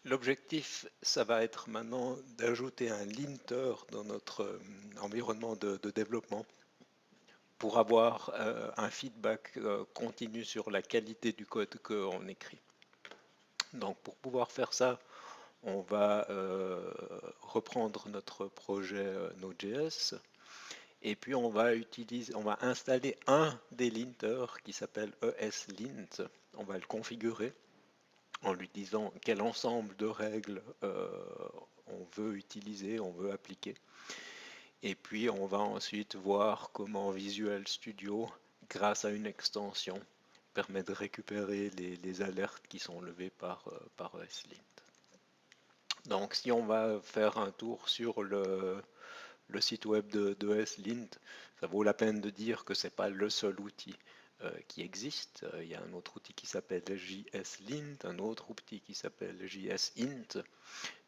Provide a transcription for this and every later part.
L'objectif, ça va être maintenant d'ajouter un linter dans notre environnement de développement pour avoir un feedback continu sur la qualité du code qu'on écrit. Donc pour pouvoir faire ça, on va reprendre notre projet Node.js et puis on va installer un des linters qui s'appelle ESLint. On va le configurer en lui disant quel ensemble de règles on veut utiliser, on veut appliquer. Et puis on va ensuite voir comment Visual Studio, grâce à une extension, permet de récupérer les alertes qui sont levées par ESLint. Donc si on va faire un tour sur le site web de ESLint, ça vaut la peine de dire que ce n'est pas le seul outil qui existe. Il y a un autre outil qui s'appelle JSLint, un autre outil qui s'appelle JSInt,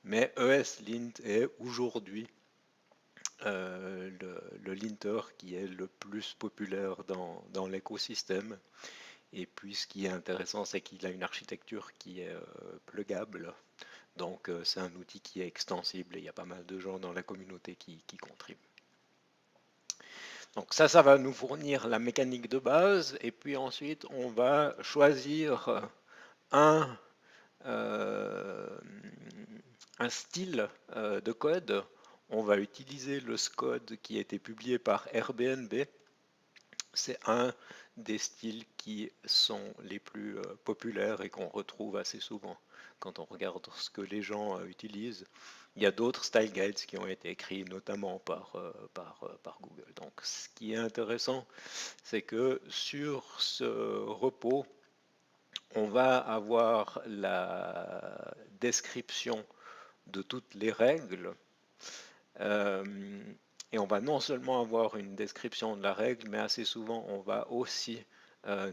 mais ESLint est aujourd'hui le linter qui est le plus populaire dans l'écosystème. Et puis ce qui est intéressant, c'est qu'il a une architecture qui est pluggable. Donc c'est un outil qui est extensible et il y a pas mal de gens dans la communauté qui contribuent. Donc ça va nous fournir la mécanique de base et puis ensuite on va choisir un, euh, un style de code. On va utiliser le SCOD qui a été publié par Airbnb. C'est un des styles qui sont les plus populaires et qu'on retrouve assez souvent quand on regarde ce que les gens utilisent. Il y a d'autres style guides qui ont été écrits notamment par Google. Donc ce qui est intéressant, c'est que sur ce repo, on va avoir la description de toutes les règles. Euh, et on va non seulement avoir une description de la règle, mais assez souvent on va aussi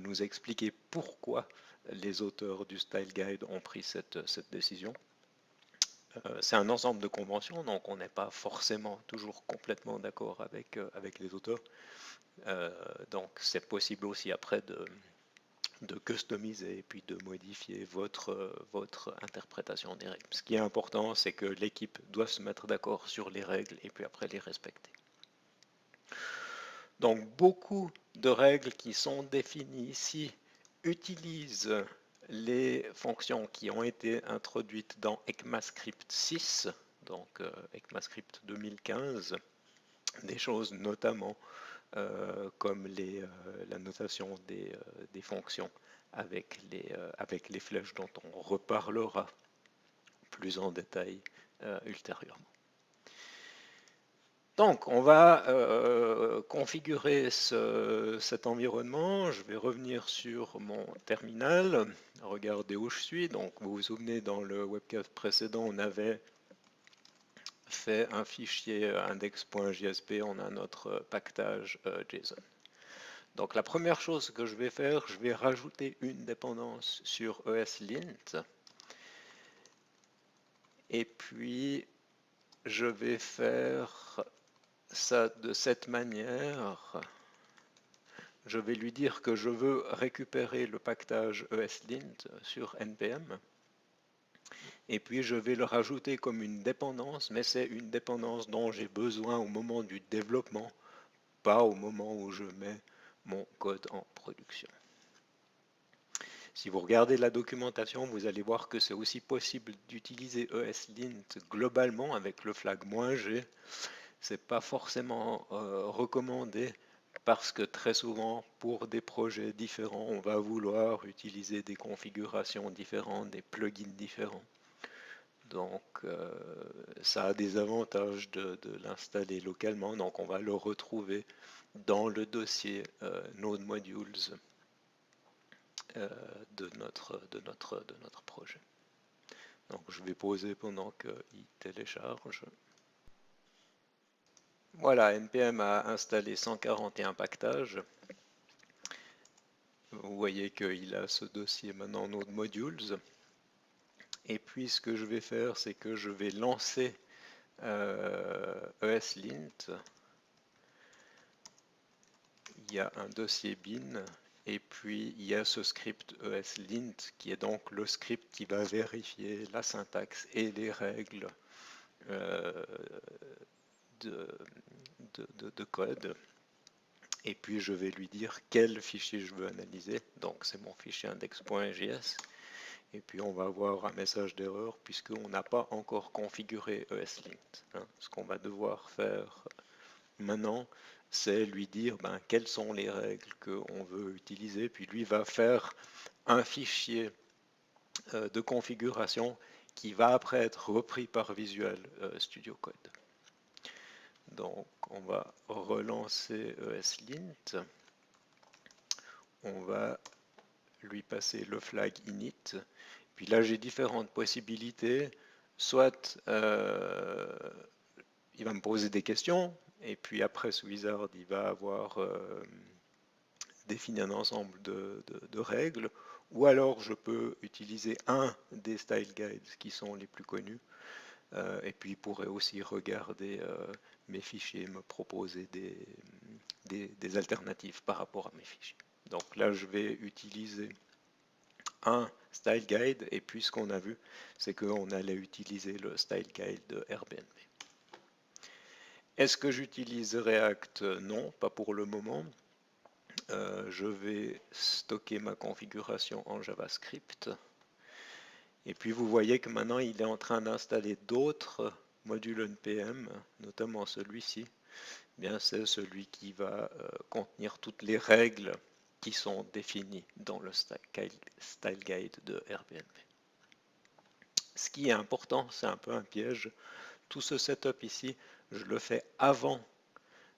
nous expliquer pourquoi les auteurs du Style Guide ont pris cette décision. C'est un ensemble de conventions, donc on n'est pas forcément toujours complètement d'accord avec les auteurs. Donc c'est possible aussi après de customiser et puis de modifier votre interprétation des règles. Ce qui est important, c'est que l'équipe doit se mettre d'accord sur les règles et puis après les respecter. Donc beaucoup de règles qui sont définies ici utilisent les fonctions qui ont été introduites dans ECMAScript 6, donc ECMAScript 2015, des choses notamment comme la notation des fonctions avec les flèches dont on reparlera plus en détail ultérieurement. Donc, on va configurer cet environnement. Je vais revenir sur mon terminal. Regardez où je suis. Donc, vous vous souvenez, dans le webcast précédent, on avait fait un fichier index.jsp. On a notre pactage JSON. Donc, la première chose que je vais faire, je vais rajouter une dépendance sur ESLint. Et puis, je vais faire ça de cette manière. Je vais lui dire que je veux récupérer le pactage ESLint sur NPM. Et puis je vais le rajouter comme une dépendance, mais c'est une dépendance dont j'ai besoin au moment du développement, pas au moment où je mets mon code en production. Si vous regardez la documentation, vous allez voir que c'est aussi possible d'utiliser ESLint globalement avec le flag -g. C'est pas forcément recommandé parce que très souvent, pour des projets différents, on va vouloir utiliser des configurations différentes, des plugins différents. Donc, ça a des avantages de l'installer localement. Donc, on va le retrouver dans le dossier Node Modules de notre projet. Donc, je vais pauser pendant qu'il télécharge. Voilà, NPM a installé 141 pactages. Vous voyez qu'il a ce dossier maintenant Node Modules. Et puis ce que je vais faire, c'est que je vais lancer ESLint. Il y a un dossier bin Et puis il y a ce script ESLint qui est donc le script qui va vérifier la syntaxe et les règles euh, de, de code. Et puis je vais lui dire quel fichier je veux analyser. Donc c'est mon fichier index.js. Et puis on va avoir un message d'erreur puisqu'on n'a pas encore configuré ESLint. Ce qu'on va devoir faire maintenant, c'est lui dire quelles sont les règles qu'on veut utiliser. Puis lui va faire un fichier de configuration qui va après être repris par Visual Studio Code. Donc on va relancer ESLint. On va lui passer le flag init. Puis là j'ai différentes possibilités. Soit il va me poser des questions, et puis après ce wizard il va avoir défini un ensemble de règles, ou alors je peux utiliser un des style guides qui sont les plus connus, et puis il pourrait aussi regarder mes fichiers, me proposer des alternatives par rapport à mes fichiers. Donc là je vais utiliser un style guide, et puis ce qu'on a vu c'est qu'on allait utiliser le style guide de Airbnb. Est-ce que j'utilise React? Non, pas pour le moment. Je vais stocker ma configuration en JavaScript. Et puis vous voyez que maintenant il est en train d'installer d'autres modules NPM, notamment celui-ci. Bien, c'est celui qui va contenir toutes les règles qui sont définies dans le style guide de Airbnb. Ce qui est important, c'est un peu un piège. Tout ce setup ici, je le fais avant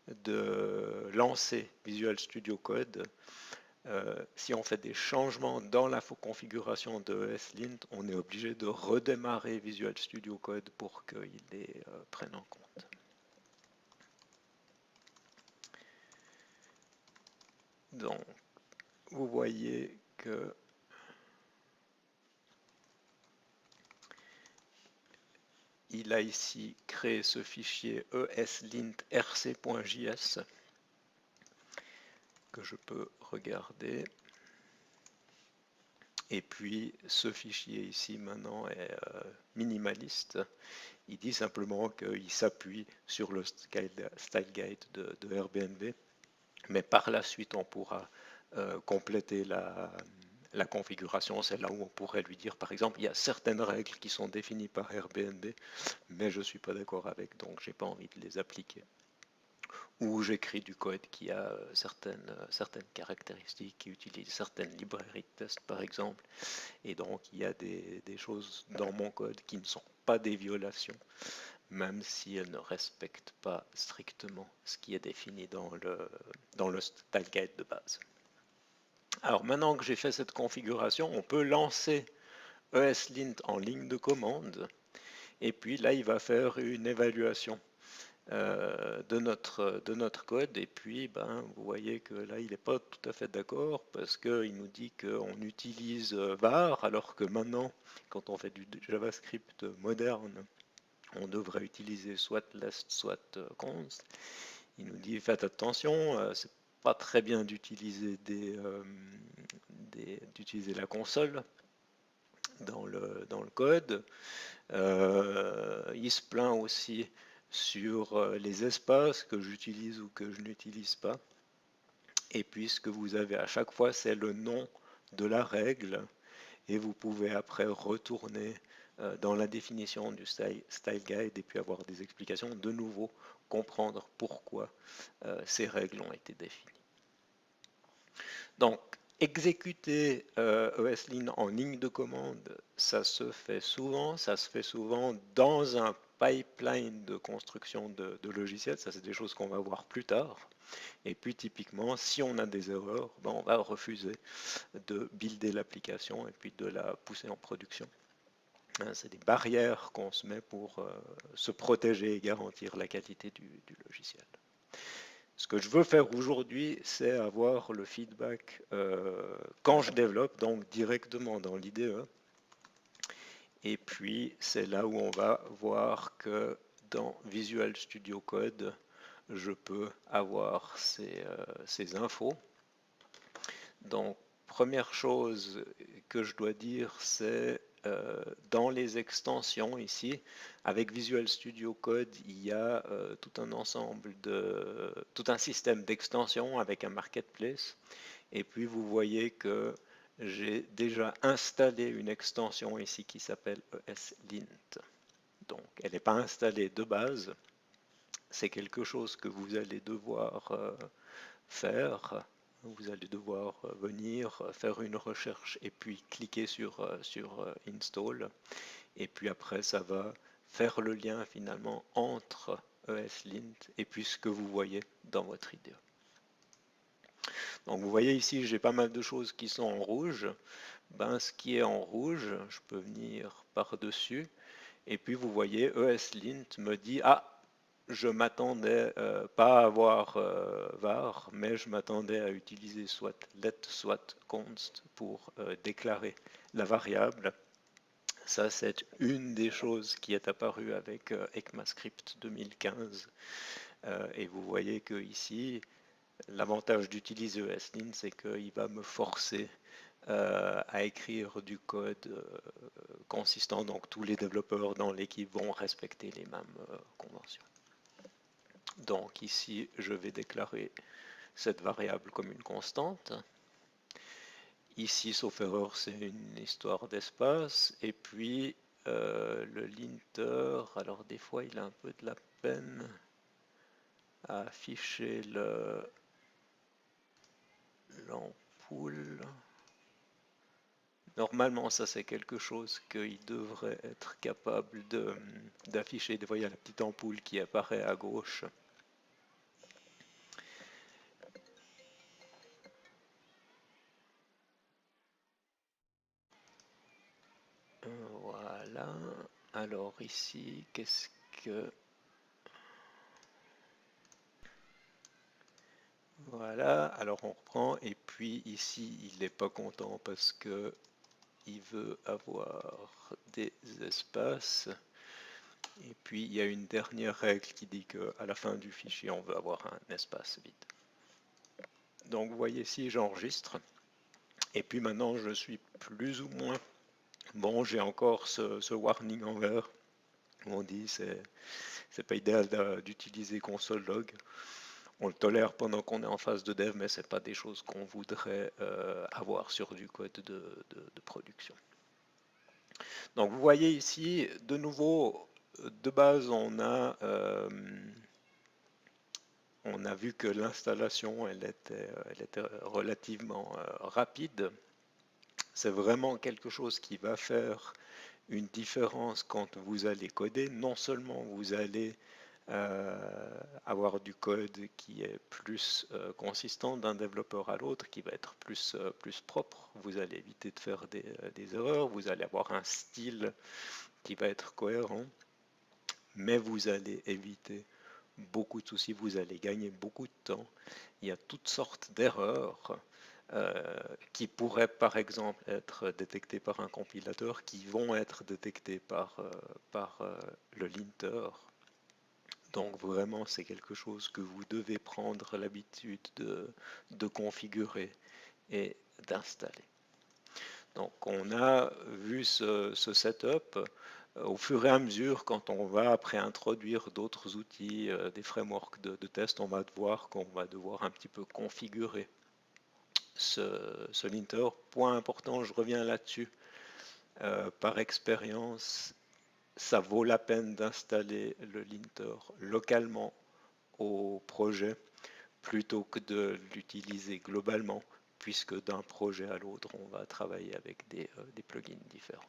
de lancer Visual Studio Code. Si on fait des changements dans la configuration de ESLint, on est obligé de redémarrer Visual Studio Code pour qu'il les prenne en compte. Donc, vous voyez que il a ici créé ce fichier eslint.rc.js que je peux regarder. Et puis ce fichier ici maintenant est minimaliste. Il dit simplement qu'il s'appuie sur le style guide de Airbnb, mais par la suite on pourra compléter la configuration. C'est là où on pourrait lui dire, par exemple, il y a certaines règles qui sont définies par Airbnb, mais je ne suis pas d'accord avec, donc je n'ai pas envie de les appliquer. Ou j'écris du code qui a certaines caractéristiques, qui utilise certaines librairies de test, par exemple, et donc il y a des choses dans mon code qui ne sont pas des violations, même si elles ne respectent pas strictement ce qui est défini dans le style guide de base. Alors maintenant que j'ai fait cette configuration, on peut lancer ESLint en ligne de commande, et puis là il va faire une évaluation de notre code, et puis vous voyez que là il n'est pas tout à fait d'accord parce qu'il nous dit qu'on utilise var, alors que maintenant quand on fait du JavaScript moderne on devrait utiliser soit lest soit const. Il nous dit faites attention, c'est pas très bien d'utiliser d'utiliser la console dans le code. Il se plaint aussi sur les espaces que j'utilise ou que je n'utilise pas. Et puis ce que vous avez à chaque fois, c'est le nom de la règle. Et vous pouvez après retourner dans la définition du style guide et puis avoir des explications, de nouveau comprendre pourquoi ces règles ont été définies. Donc, exécuter ESLint en ligne de commande, ça se fait souvent dans un pipeline de construction de logiciels. Ça, c'est des choses qu'on va voir plus tard. Et puis, typiquement, si on a des erreurs, on va refuser de builder l'application et puis de la pousser en production. C'est des barrières qu'on se met pour se protéger et garantir la qualité du logiciel. Ce que je veux faire aujourd'hui, c'est avoir le feedback quand je développe, donc directement dans l'IDE. Et puis, c'est là où on va voir que dans Visual Studio Code, je peux avoir ces infos. Donc, première chose que je dois dire, c'est dans les extensions ici, avec Visual Studio Code, il y a tout un système d'extensions avec un marketplace. Et puis vous voyez que j'ai déjà installé une extension ici qui s'appelle ESLint. Donc, elle n'est pas installée de base. C'est quelque chose que vous allez devoir faire. Vous allez devoir venir faire une recherche et puis cliquer sur Install. Et puis après, ça va faire le lien finalement entre ESLint et puis ce que vous voyez dans votre IDE. Donc vous voyez ici, j'ai pas mal de choses qui sont en rouge. Ben, ce qui est en rouge, je peux venir par-dessus. Et puis vous voyez, ESLint me dit, ah, je m'attendais pas à avoir var, mais je m'attendais à utiliser soit let, soit const pour déclarer la variable. Ça, c'est une des choses qui est apparue avec ECMAScript 2015. Et vous voyez que ici, l'avantage d'utiliser ESLint, c'est qu'il va me forcer à écrire du code consistant. Donc tous les développeurs dans l'équipe vont respecter les mêmes conventions. Donc ici, je vais déclarer cette variable comme une constante. Ici, sauf erreur, c'est une histoire d'espace. Et puis, le linter, alors des fois, il a un peu de la peine à afficher l'ampoule. Normalement, ça, c'est quelque chose qu'il devrait être capable d'afficher. Des fois, il y a la petite ampoule qui apparaît à gauche. Voilà. Alors ici, qu'est-ce que... Voilà, alors on reprend. Et puis ici, il n'est pas content parce que il veut avoir des espaces. Et puis il y a une dernière règle qui dit qu'à la fin du fichier, on veut avoir un espace vide. Donc vous voyez ici, j'enregistre. Et puis maintenant, je suis plus ou moins... Bon, j'ai encore ce warning en vert. On dit c'est pas idéal d'utiliser console log. On le tolère pendant qu'on est en phase de dev, mais c'est pas des choses qu'on voudrait avoir sur du code de production. Donc vous voyez ici, de nouveau, de base, on a vu que l'installation, elle était relativement rapide. C'est vraiment quelque chose qui va faire une différence quand vous allez coder. Non seulement vous allez avoir du code qui est plus consistant d'un développeur à l'autre, qui va être plus propre. Vous allez éviter de faire des erreurs, vous allez avoir un style qui va être cohérent, mais vous allez éviter beaucoup de soucis, vous allez gagner beaucoup de temps. Il y a toutes sortes d'erreurs qui pourraient par exemple être détectées par un compilateur, qui vont être détectées par le linter. Donc vraiment, c'est quelque chose que vous devez prendre l'habitude de configurer et d'installer. Donc on a vu ce setup. Au fur et à mesure, quand on va après introduire d'autres outils, des frameworks de test, on va voir qu'on va devoir un petit peu configurer ce linter. Point important, je reviens là-dessus. Par expérience, ça vaut la peine d'installer le linter localement au projet plutôt que de l'utiliser globalement, puisque d'un projet à l'autre, on va travailler avec des plugins différents.